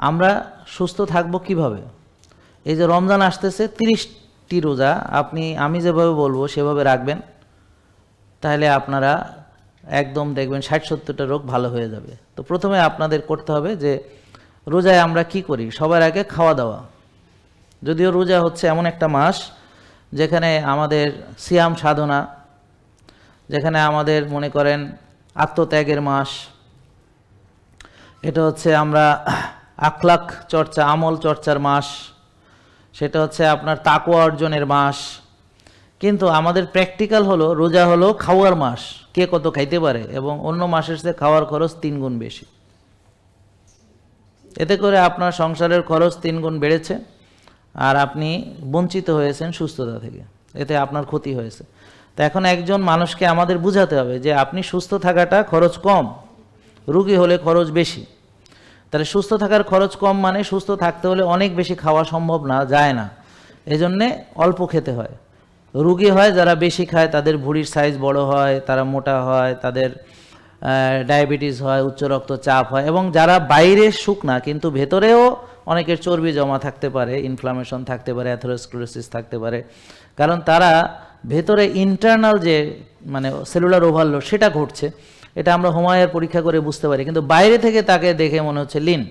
আমরা সুস্থ থাকবো কিভাবে? এই যে রমজান আসতেছে, 30টি রোজা আমি যেভাবে বলবো সেভাবে রাখবেন, তাহলে আপনারা একদম দেখবেন 60-70টা রোগ ভালো হয়ে যাবে। তো প্রথমে আপনাদের করতে হবে যে রোজায় আমরা কি করি, সবার আগে খাওয়া দাওয়া। যদিও রোজা হচ্ছে এমন একটা মাস যেখানে আমাদের সিয়াম সাধনা, যেখানে আমাদের মনে করেন আত্মত্যাগের মাস, এটা হচ্ছে আমরা আখলাক চর্চা, আমল চর্চার মাস, সেটা হচ্ছে আপনার তাকওয়া অর্জনের মাস। কিন্তু আমাদের প্র্যাকটিক্যাল হলো রোজা হলো খাওয়ার মাস, কে কত খাইতে পারে, এবং অন্য মাসের চেয়ে খাওয়ার খরচ 3 গুণ বেশি। এতে করে আপনার সংসারের খরচ 3 গুণ বেড়েছে, আর আপনি বঞ্চিত হয়েছেন সুস্থতা থেকে, এতে আপনার ক্ষতি হয়েছে। তো এখন একজন মানুষকে আমাদের বুঝাতে হবে যে আপনি সুস্থ থাকাটা খরচ কম, রোগী হলে খরচ বেশি। তাহলে সুস্থ থাকার খরচ কম মানে সুস্থ থাকতে হলে অনেক বেশি খাওয়া সম্ভব না, যায় না, এজন্যে অল্প খেতে হয়। রোগী হয় যারা বেশি খায়, তাদের ভুঁড়ির সাইজ বড় হয়, তারা মোটা হয়, তাদের ডায়াবেটিস হয়, উচ্চ রক্তচাপ হয়, এবং যারা বাইরে শুকনা কিন্তু ভেতরেও অনেকের চর্বি জমা থাকতে পারে, ইনফ্লামেশন থাকতে পারে, অ্যাথেরোস্ক্লেরোসিস থাকতে পারে, কারণ তারা ভেতরে ইন্টারনাল যে মানে সেলুলার ওভারলোড সেটা ঘটছে। এটা আমরা হোমায়ার পরীক্ষা করে বুঝতে পারি, কিন্তু বাইরে থেকে তাকে দেখে মনে হচ্ছে লিন।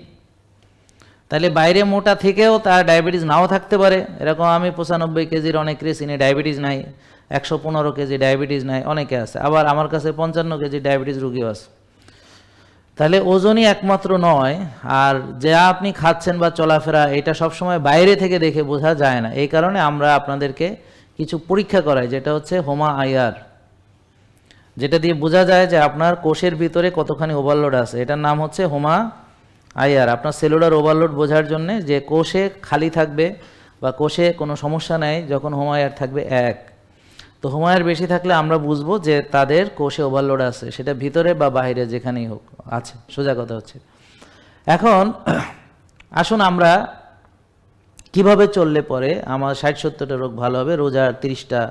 তাহলে বাইরে মোটা থেকেও তার ডায়াবেটিস নাও থাকতে পারে। এরকম আমি 95 কেজির অনেকেরই চিনি ডায়াবেটিস নাই, 115 কেজি ডায়াবেটিস নাই, অনেকে আছে। আবার আমার কাছে 55 কেজি ডায়াবেটিস রোগীও আছে। তাহলে ওজনই একমাত্র নয়, আর যা আপনি খাচ্ছেন বা চলাফেরা, এটা সবসময় বাইরে থেকে দেখে বোঝা যায় না। এই কারণে আমরা আপনাদেরকে কিছু পরীক্ষা করাই, যেটা হচ্ছে হোমা আইআর, যেটা দিয়ে বোঝা যায় যে আপনার কোষের ভিতরে কতখানি ওভারলোড আছে। এটার নাম হচ্ছে হোমা আইআর। আপনার সেলুলার ওভারলোড বোঝার জন্যে যে কোষে খালি থাকবে বা কোষে কোনো সমস্যা নেই যখন হোমা আইআর থাকবে 1। তো হোমা আইআর বেশি থাকলে আমরা বুঝবো যে তাদের কোষে ওভারলোড আছে, সেটা ভিতরে বা বাইরে যেখানেই হোক আছে। সোজা কথা হচ্ছে। এখন আসুন আমরা কিভাবে চললে পরে আমার 60-70টা রোগ ভালো হবে রোজার 30টা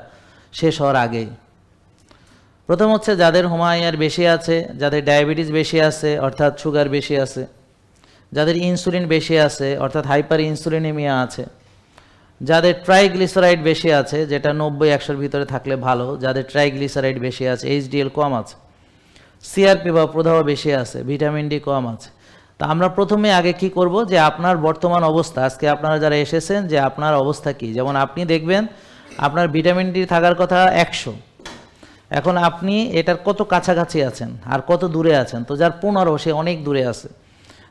শেষ হওয়ার আগেই। প্রথম হচ্ছে যাদের হোমা আইআর বেশি আছে, যাদের ডায়াবেটিস বেশি আছে অর্থাৎ সুগার বেশি আছে, যাদের ইনসুলিন বেশি আছে অর্থাৎ হাইপার ইনসুলিনেমিয়া আছে, যাদের ট্রাইগ্লিসারাইড বেশি আছে, যেটা 90-100-র ভিতরে থাকলে ভালো, যাদের ট্রাইগ্লিসারাইড বেশি আছে, এইচডিএল কম আছে, সিআরপি বা প্রদাহ বেশি আছে, ভিটামিন ডি কম আছে। তা আমরা প্রথমে আগে কি করব যে আপনার বর্তমান অবস্থা, আজকে আপনারা যারা এসেছেন যে আপনার অবস্থা কি। যেমন আপনি দেখবেন আপনার ভিটামিন ডি থাকার কথা 100, এখন আপনি এটার কত কাছাকাছি আছেন আর কত দূরে আছেন। তো যার 15 সে অনেক দূরে আছে।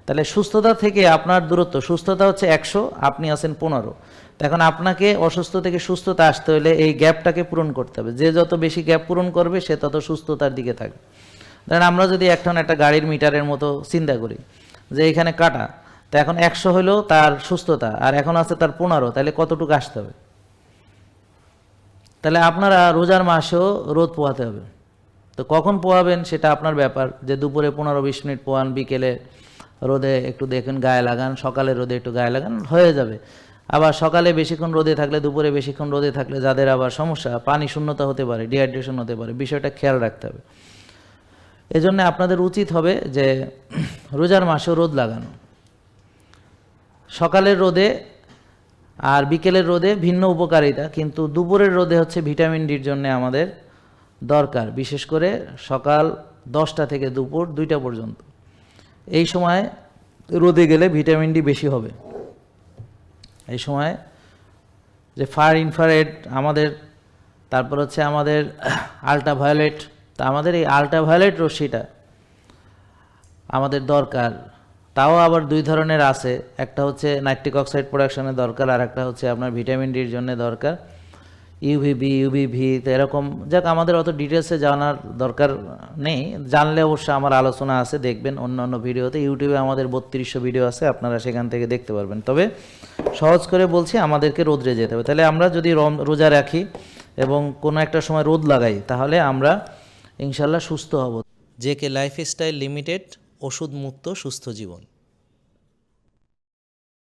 তাহলে সুস্থতা থেকে আপনার দূরত্ব, সুস্থতা হচ্ছে 100, আপনি আছেন 15। তো এখন আপনাকে অসুস্থ থেকে সুস্থতা আসতে হলে এই গ্যাপটাকে পূরণ করতে হবে। যে যত বেশি গ্যাপ পূরণ করবে সে তত সুস্থতার দিকে থাকবে। ধরেন আমরা যদি এখন একটা গাড়ির মিটারের মতো চিন্তা করি যে এখানে কাটা, তো এখন 100 হলো তার সুস্থতা, আর এখন আছে তার 15, তাহলে কতটুকু আসতে হবে? তাহলে আপনারা রোজার মাসেও রোদ পোহাতে হবে। তো কখন পোহাবেন সেটা আপনার ব্যাপার, যে দুপুরে 15-20 মিনিট পোহান, বিকেলে রোদে একটু দেখেন গায়ে লাগান, সকালে রোদে একটু গায়ে লাগান, হয়ে যাবে। আবার সকালে বেশিক্ষণ রোদে থাকলে, দুপুরে বেশিক্ষণ রোদে থাকলে যাদের আবার সমস্যা, পানি শূন্যতা হতে পারে, ডিহাইড্রেশন হতে পারে, বিষয়টা খেয়াল রাখতে হবে। এজন্য আপনাদের উচিত হবে যে রোজার মাসেও রোদ লাগানো। সকালের রোদে আর বিকেলের রোদে ভিন্ন উপকারিতা, কিন্তু দুপুরের রোদে হচ্ছে ভিটামিন ডির জন্য আমাদের দরকার, বিশেষ করে সকাল 10টা থেকে দুপুর 2টা পর্যন্ত। এই সময় রোদে গেলে ভিটামিন ডি বেশি হবে। এই সময় যে ফার ইনফ্রারেড আমাদের, তারপর হচ্ছে আমাদের আল্ট্রাভায়োলেট, তা আমাদের এই আল্ট্রাভায়োলেট রশ্মিটা আমাদের দরকার। তাও আবার 2 ধরনের আছে, একটা হচ্ছে নাইট্রিক অক্সাইড প্রোডাকশনের দরকার, আর একটা হচ্ছে আপনার ভিটামিন ডির জন্য দরকার ইউভিবি, ইউভিভি। তো এরকম যাক, আমাদের অত ডিটেলসে জানার দরকার নেই, জানলে অবশ্য আমার আলোচনা আছে, দেখবেন অন্য ভিডিওতে। ইউটিউবে আমাদের 3200 ভিডিও আছে, আপনারা সেখান থেকে দেখতে পারবেন। তবে সহজ করে বলছি, আমাদেরকে রোদে যেতে হবে। তাহলে আমরা যদি রোজা রাখি এবং কোনো একটা সময় রোদ লাগাই, তাহলে আমরা ইনশাল্লাহ সুস্থ হব। জেকে লাইফস্টাইল লিমিটেড, ওষুধ মুক্ত সুস্থ জীবন।